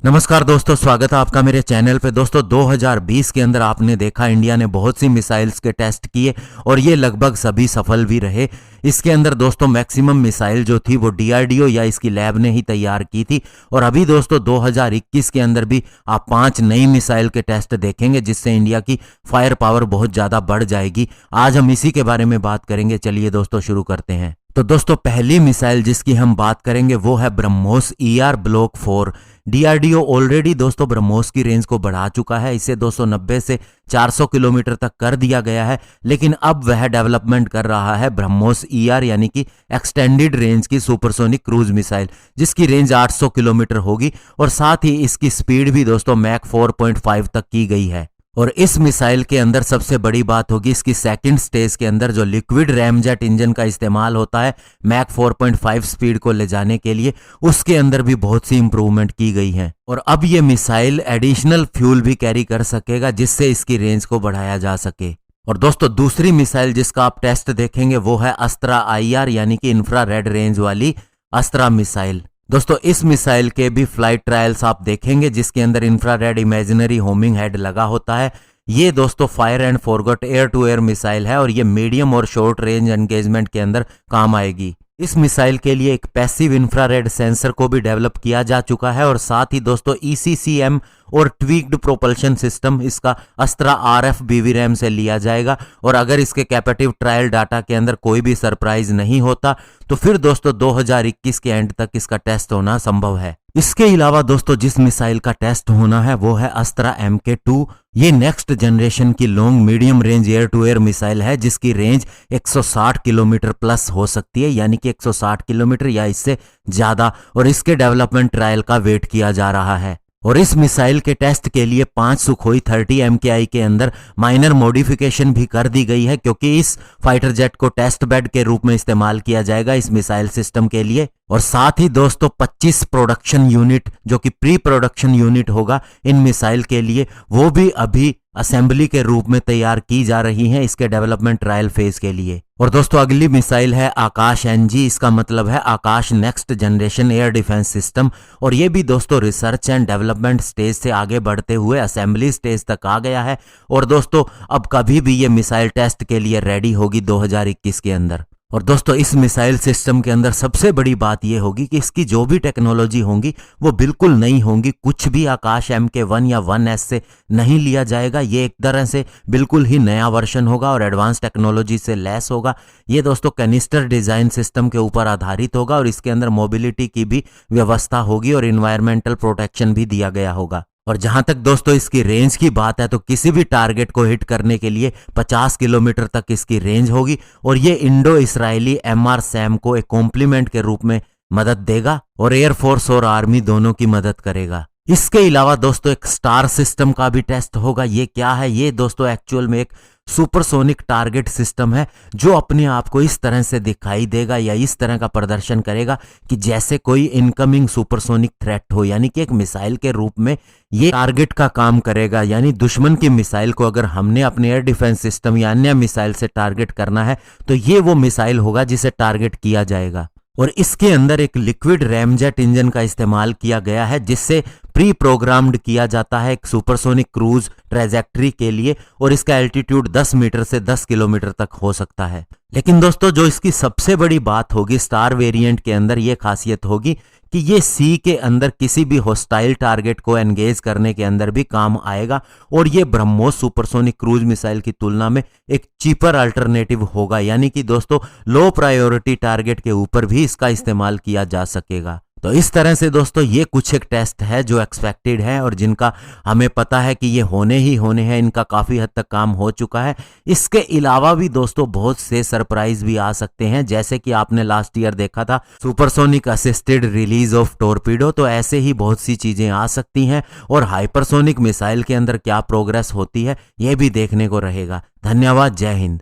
नमस्कार दोस्तों, स्वागत है आपका मेरे चैनल पे। दोस्तों 2020 के अंदर आपने देखा इंडिया ने बहुत सी मिसाइल्स के टेस्ट किए और ये लगभग सभी सफल भी रहे। इसके अंदर दोस्तों मैक्सिमम मिसाइल जो थी वो डीआरडीओ या इसकी लैब ने ही तैयार की थी। और अभी दोस्तों 2021 के अंदर भी आप 5 नई मिसाइल के टेस्ट देखेंगे जिससे इंडिया की फायर पावर बहुत ज़्यादा बढ़ जाएगी। आज हम इसी के बारे में बात करेंगे। चलिए दोस्तों शुरू करते हैं। तो दोस्तों पहली मिसाइल जिसकी हम बात करेंगे वो है BrahMos ER block 4। DRDO already दोस्तों ब्रह्मोस की रेंज को बढ़ा चुका है। इसे 290 से 400 किलोमीटर तक कर दिया गया है, लेकिन अब वह डेवलपमेंट कर रहा है ब्रह्मोस ER यानी कि एक्सटेंडेड रेंज की सुपरसोनिक क्रूज मिसाइल, जिसकी रेंज 800 किलोमीटर होगी और साथ ही इसकी स्पीड भी दोस्तों मैक 4.5 तक की गई है। और इस मिसाइल के अंदर सबसे बड़ी बात होगी इसकी सेकंड स्टेज के अंदर जो लिक्विड रैमजेट इंजन का इस्तेमाल होता है मैक 4.5 स्पीड को ले जाने के लिए, उसके अंदर भी बहुत सी इंप्रूवमेंट की गई है। और अब ये मिसाइल एडिशनल फ्यूल भी कैरी कर सकेगा जिससे इसकी रेंज को बढ़ाया जा सके। और दोस्तों दूसरी मिसाइल जिसका आप टेस्ट देखेंगे वो है अस्त्रा IR यानी कि इंफ्रारेड रेंज वाली अस्त्रा मिसाइल। दोस्तों इस मिसाइल के भी फ्लाइट ट्रायल्स आप देखेंगे जिसके अंदर इंफ्रारेड इमेजिनरी होमिंग हेड लगा होता है। ये दोस्तों fire and forgot air to air missile है और ये मीडियम और शॉर्ट रेंज एंगेजमेंट के अंदर काम आएगी। इस मिसाइल के लिए एक पैसिव इंफ्रारेड सेंसर को भी डेवलप किया जा चुका है और साथ ही दोस्तों ECCM और ट्वीक्ड प्रोपल्शन सिस्टम इसका अस्त्रा RF BVRAM से लिया जाएगा। और अगर इसके कैपेटिव ट्रायल डाटा के अंदर कोई भी सरप्राइज नहीं होता तो फिर दोस्तों 2021 के एंड तक इसका टेस्ट होना संभव है। इसके अलावा दोस्तों जिस मिसाइल का टेस्ट होना है वो है अस्त्रा MK2। ये नेक्स्ट जनरेशन की long medium range air to air missile है जिसकी रेंज 160 किलोमीटर प्लस हो सकती है, यानी कि 160 किलोमीटर या इससे ज्यादा। और इसके डेवलपमेंट ट्रायल का वेट किया जा रहा है। और इस मिसाइल के टेस्ट के लिए 5 सुखोई 30 MKI के अंदर माइनर मॉडिफिकेशन भी कर दी गई है, क्योंकि इस फाइटर जेट को टेस्ट बेड के रूप में इस्तेमाल किया जाएगा इस मिसाइल सिस्टम के लिए। और साथ ही दोस्तों 25 प्रोडक्शन यूनिट जो कि प्री प्रोडक्शन यूनिट होगा इन मिसाइल के लिए, वो भी अभी असेंबली के रूप में तैयार की जा रही हैं इसके डेवलपमेंट ट्रायल फेज के लिए। और दोस्तों अगली मिसाइल है आकाश NG। इसका मतलब है Akash next generation air defence system. और ये भी दोस्तों रिसर्च एंड डेवलपमेंट स्टेज से आगे बढ़ते हुए असेंबली स्टेज तक आ गया है। और दोस्तों अब कभी भी ये मिसाइल टेस्ट के लिए रेडी होगी 2021 के अंदर। और दोस्तों इस मिसाइल सिस्टम के अंदर सबसे बड़ी बात यह होगी कि इसकी जो भी टेक्नोलॉजी होंगी वो बिल्कुल नई होंगी। कुछ भी आकाश MK1 या 1S से नहीं लिया जाएगा। ये एक तरह से बिल्कुल ही नया वर्जन होगा और एडवांस टेक्नोलॉजी से लैस होगा। ये दोस्तों कैनिस्टर डिजाइन सिस्टम के ऊपर आधारित होगा और इसके अंदर मोबिलिटी की भी व्यवस्था होगी और इन्वायरमेंटल प्रोटेक्शन भी दिया गया होगा। और जहां तक दोस्तों इसकी रेंज की बात है तो किसी भी टारगेट को हिट करने के लिए 50 किलोमीटर तक इसकी रेंज होगी। और ये इंडो इसराइली MR SAM को एक कॉम्प्लीमेंट के रूप में मदद देगा और एयरफोर्स और आर्मी दोनों की मदद करेगा। इसके अलावा दोस्तों एक स्टार सिस्टम का भी टेस्ट होगा। ये क्या है? ये दोस्तों एक्चुअल में एक सुपरसोनिक टारगेट सिस्टम है जो अपने आप को इस तरह से दिखाई देगा या इस तरह का प्रदर्शन करेगा कि जैसे कोई इनकमिंग सुपरसोनिक थ्रेट हो, यानी कि एक मिसाइल के रूप में ये टारगेट का काम करेगा। यानी दुश्मन की मिसाइल को अगर हमने अपने एयर डिफेंस सिस्टम या अन्य मिसाइल से टारगेट करना है तो ये वो मिसाइल होगा जिसे टारगेट किया जाएगा। और इसके अंदर एक लिक्विड रैमजेट इंजन का इस्तेमाल किया गया है जिससे प्री प्रोग्राम्ड किया जाता है एक सुपरसोनिक क्रूज ट्रेजेक्ट्री के लिए। और इसका एल्टीट्यूड 10 मीटर से 10 किलोमीटर तक हो सकता है। लेकिन दोस्तों जो इसकी सबसे बड़ी बात होगी स्टार वेरिएंट के अंदर ये खासियत होगी कि ये सी के अंदर किसी भी हॉस्टाइल टारगेट को एंगेज करने के अंदर भी काम आएगा। और ये ब्रह्मोस सुपरसोनिक क्रूज मिसाइल की तुलना में एक चीपर अल्टरनेटिव होगा, यानी कि दोस्तों लो प्रायोरिटी टारगेट के ऊपर भी इसका इस्तेमाल किया जा सकेगा। तो इस तरह से दोस्तों ये कुछ एक टेस्ट है जो एक्सपेक्टेड है और जिनका हमें पता है कि ये होने ही होने हैं। इनका काफ़ी हद तक काम हो चुका है। इसके अलावा भी दोस्तों बहुत से सरप्राइज भी आ सकते हैं, जैसे कि आपने लास्ट ईयर देखा था supersonic assisted release of torpedo. तो ऐसे ही बहुत सी चीज़ें आ सकती हैं और हाइपरसोनिक मिसाइल के अंदर क्या प्रोग्रेस होती है ये भी देखने को रहेगा। धन्यवाद। जय हिंद।